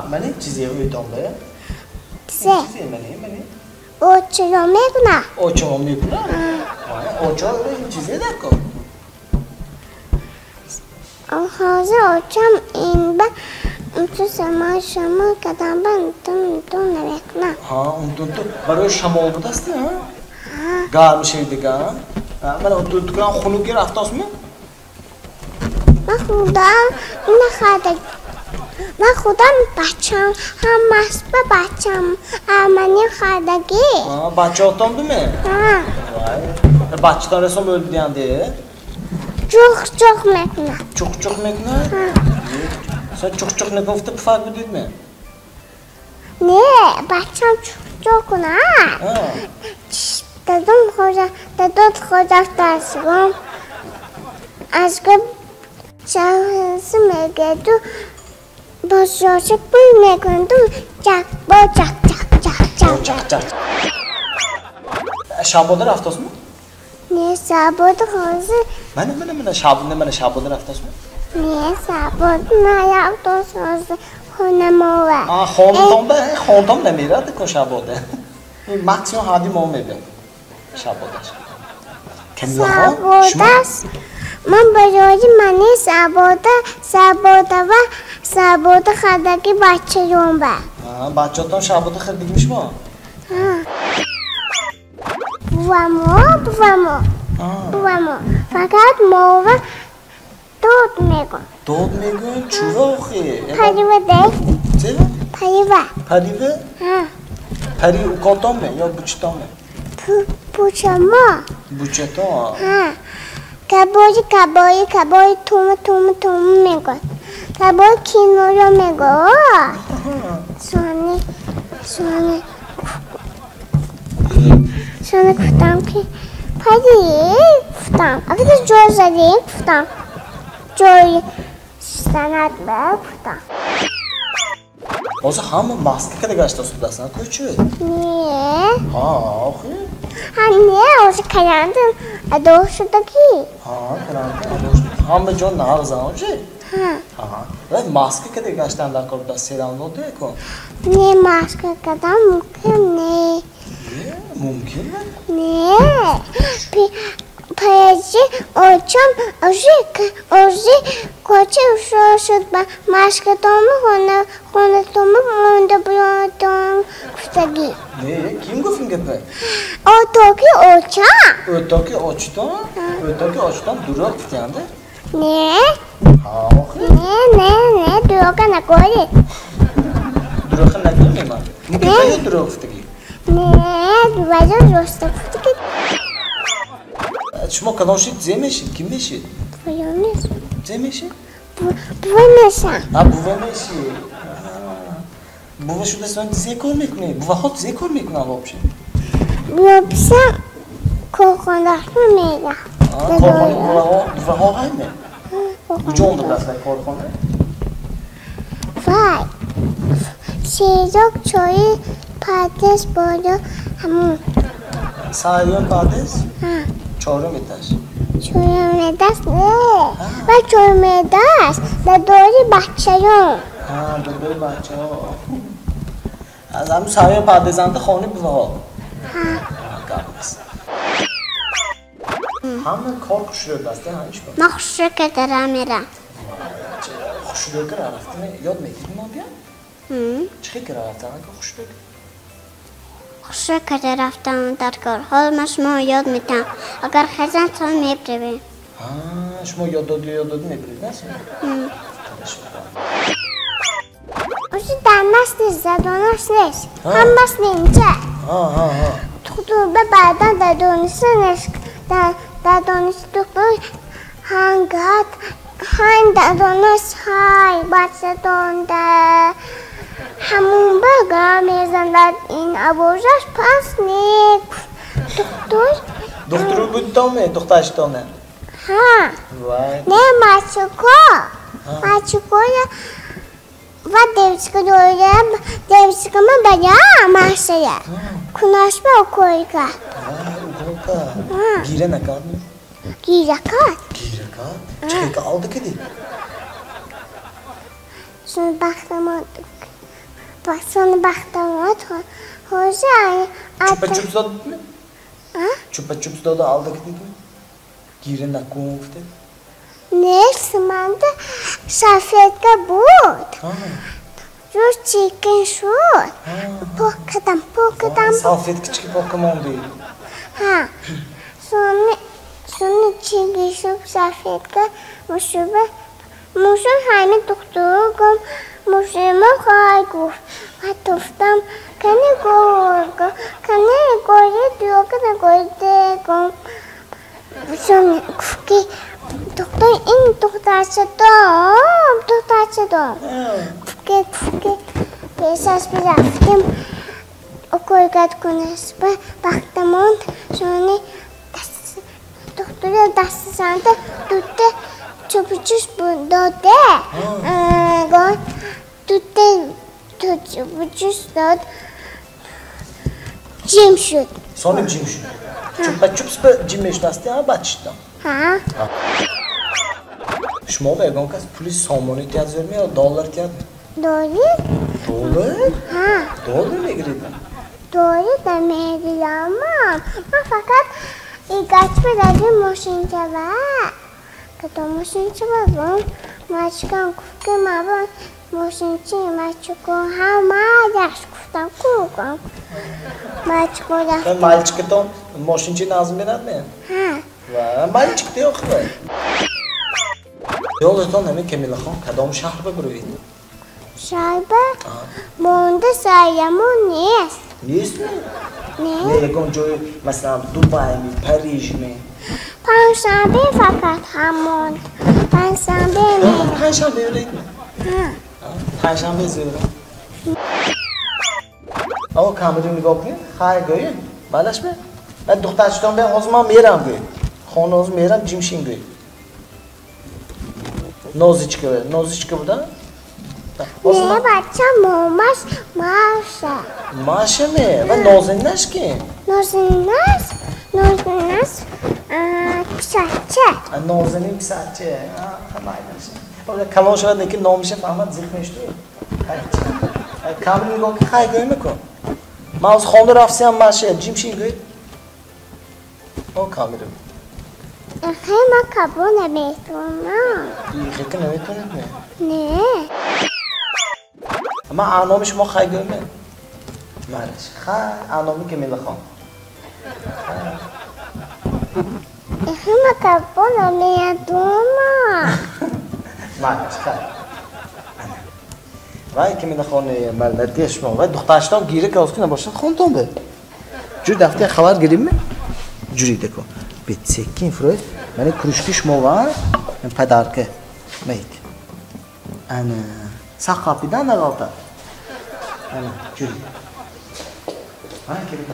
من چیزی روی دامه؟ چیزی منی؟ اوچو میکنه اوچو میکنه؟ اوچو این چیزی دکو حاضر اوچم این با تو شما کدام تو نمیکنه اون تو برای شما بود است ها؟ گرم شوی دیگه من اون تو کنم خنوگی رفته است می؟ من خودم بچم هم مسبه بچم امنی خدگی بچه هاتم دومه؟ بچه تان رسم öldü diyendi çok میکنه çok میکنه؟ sen çok ne gofte bir farkı değil mi? نه بچم çok نه دادم خودم درسگم از که شخص میگه تو با شاشه بوی میکنه تو چک شاباده رفته است می؟ نه ساباده خوزه من شاباده رفته است می؟ نه ساباده نه خوزه خونه موه خونتم نمیره دیگه شاباده ماکسیموم هادی مو میبینم شاباده است من برای منی ساباده خداکی بچه جون با بچه تان شاباده خیلی میشه ما بوامو فقط موه دود میگن چورا خیلی پریوه ده چه؟ پریوه؟ پری او کانتامه یا بوچتامه؟ بوچتا کبایی توم میگن کبایی کینو رو میگن سانه گفتم که پری گفتم اگه تو جور زدی گفتم جوری سند گفتم Oza hamı maske kadar geçti sudasına koçu. Niye? Axı. Niye? Oza karantin adoşudaki. Karantin adoşudaki. Hamı can ağzı önce. Ve maske kadar geçten de korda selam oldu ya ko. Ne maske kadar mümkün ne? Mümkün mü? Ne? Payacı olacağım, ozi koçu şoşut ba maske tomu honu onda buldum kustagi. Ne? Kim gofin gepe? Otoki oça. Öteki açtan durak tutyandı. Ne? Axı. Ne duraka na koydu. Durakın ne bileyim ben. Mükemmel durak tutagi. Ne? Duvaca rosta kustagi. شما کدام شید زمیشید کی میشید؟ Buyurunuz. زمیشید؟ Buyurunuz. بوه میشید. بوه شده سوان دیزه کار میکنه. بوه ها دیزه کار میکنه وابشه. Yoksa korkundak mı meyda? Korkmanı bوه ها hayme. Gücü oldu biraz da korkmanı. Vay. Şeycok çoğu patates boyu hamur. Sayyon patates? Çorum etaş. Çoğumedas ne? Ve çoğumedas da doğru bahçeyon. doğru bahçe o. Az hem sayyon patatesanda khoni bوه ها. Kalmaz. Hamı kor kuşluyor dasta hangi bu? Mahşur kadar mera. Kuşluyor kara raftını yod mektebim oldu ya? Çıkı kara raftını kuşluyor. Mahşur kadar raftan darkar. Olmaz mı yod metam. Agar khazan son mebrebe. Şuma yod mebrebe nasıl? Osi danas zadonas nes. Hammas ninja. Tutuba badan da donusun da donusu bu hangat da donus hay bahçe donda. Hamun baga mezanlar in aborjas pasnik. Doktoru buddan mı? Doktaştan mı? Vay. Ne maçuko ya. Va devçika mı baya masaya. Kunaşma okoyka. Gire ne kadar? Girakat. Çıkık aldı kedi. Sonra baktım aldık. Bak sonra baktım hoca Çupa çups dadı mı? Çupa çups dadı aldık dedi mi? Girin akkum ufte. Ne smanda şafetka bud. Just chicken shoot. Pokadam. Salfet küçük Pokemon değil. Ha. Sonra chicken shoot şafetka mushuba. Mushun hani doktor gom mushima kaygur. Hatoftam kane gore diyor kana gore gom. Sonra kuki doktor in doktor çadom. Kuki pesas bir raftim. Okul konuşma baktım on sonra doktora dassandı tutte çubucuz dode. Gon tutte çubucuz dod. Cimşut. Sonra cimşut. Çupa çups be cimş dasti ha baştan. Ha. Şmo vergon kas polis somon ihtiyaç vermiyor dolar kağıt. Doğru. Dolar? Ha. Dolar ne girdi? Doğru demeydi ama fakat kaç bir moşince var. Kato moşince var bu. Maçkan kuke mabon moşince maçko ha mayaş kuftan kukam. Maçko da. Ben malçık ton moşince nazım berat mı? Ha. Va malçık diyor ki. Yol ton hemen Kemila Khan kadam şehre buraydı. Şayba. Bunda sayamon neyse. Neyse mi? Ne? Ne goncoyu mesela Dubai mi, Paris mi? Panşambe fakat hamon. Panşambe mi? Perşembe öyleydi mi? Ha. Perşembe izliyorum. Ama kamerayı bakayım, hayır göğün. Balaş mı? Ben doktorçudan ben o zaman meram göğün. Konu o zaman meram cimşin göğün. Nozi çıkıyor burada. Ne bakacağım olmaz maaşa. Maaşı mı? Ben nozin neş ki? Nozinas pisatçı. Nozinin bir saatçi. Tamam. Orada kalon şuradaki nomişe falan zıkmıştı. Evet. Kamerayı bakayım, hayır göğün mü ko? Mağaz kondur afsiyan maaşı, cimşin göğün. O kamerayı. Hemen kabul emeyiyorum. İyi ki ne yapıyorsun? Ne? Ama anlamış mı hay görme? Maalesef. Ha, anlamış Kemila Khan. Hemen kabul emeyiyorum. Maalesef. Vay Kemila Khan mallar geçme. Vay doktorçtan geri kalsın ne başla konton be. Cür dafter haber gireyim mi? Cüri de ko. Bitsekin Freud. Beni kuruşkuş mu var? Padarkı. Meyk. Ana. Sağ kapıdan da kaldı. Ana, cüri. Vay Kemila.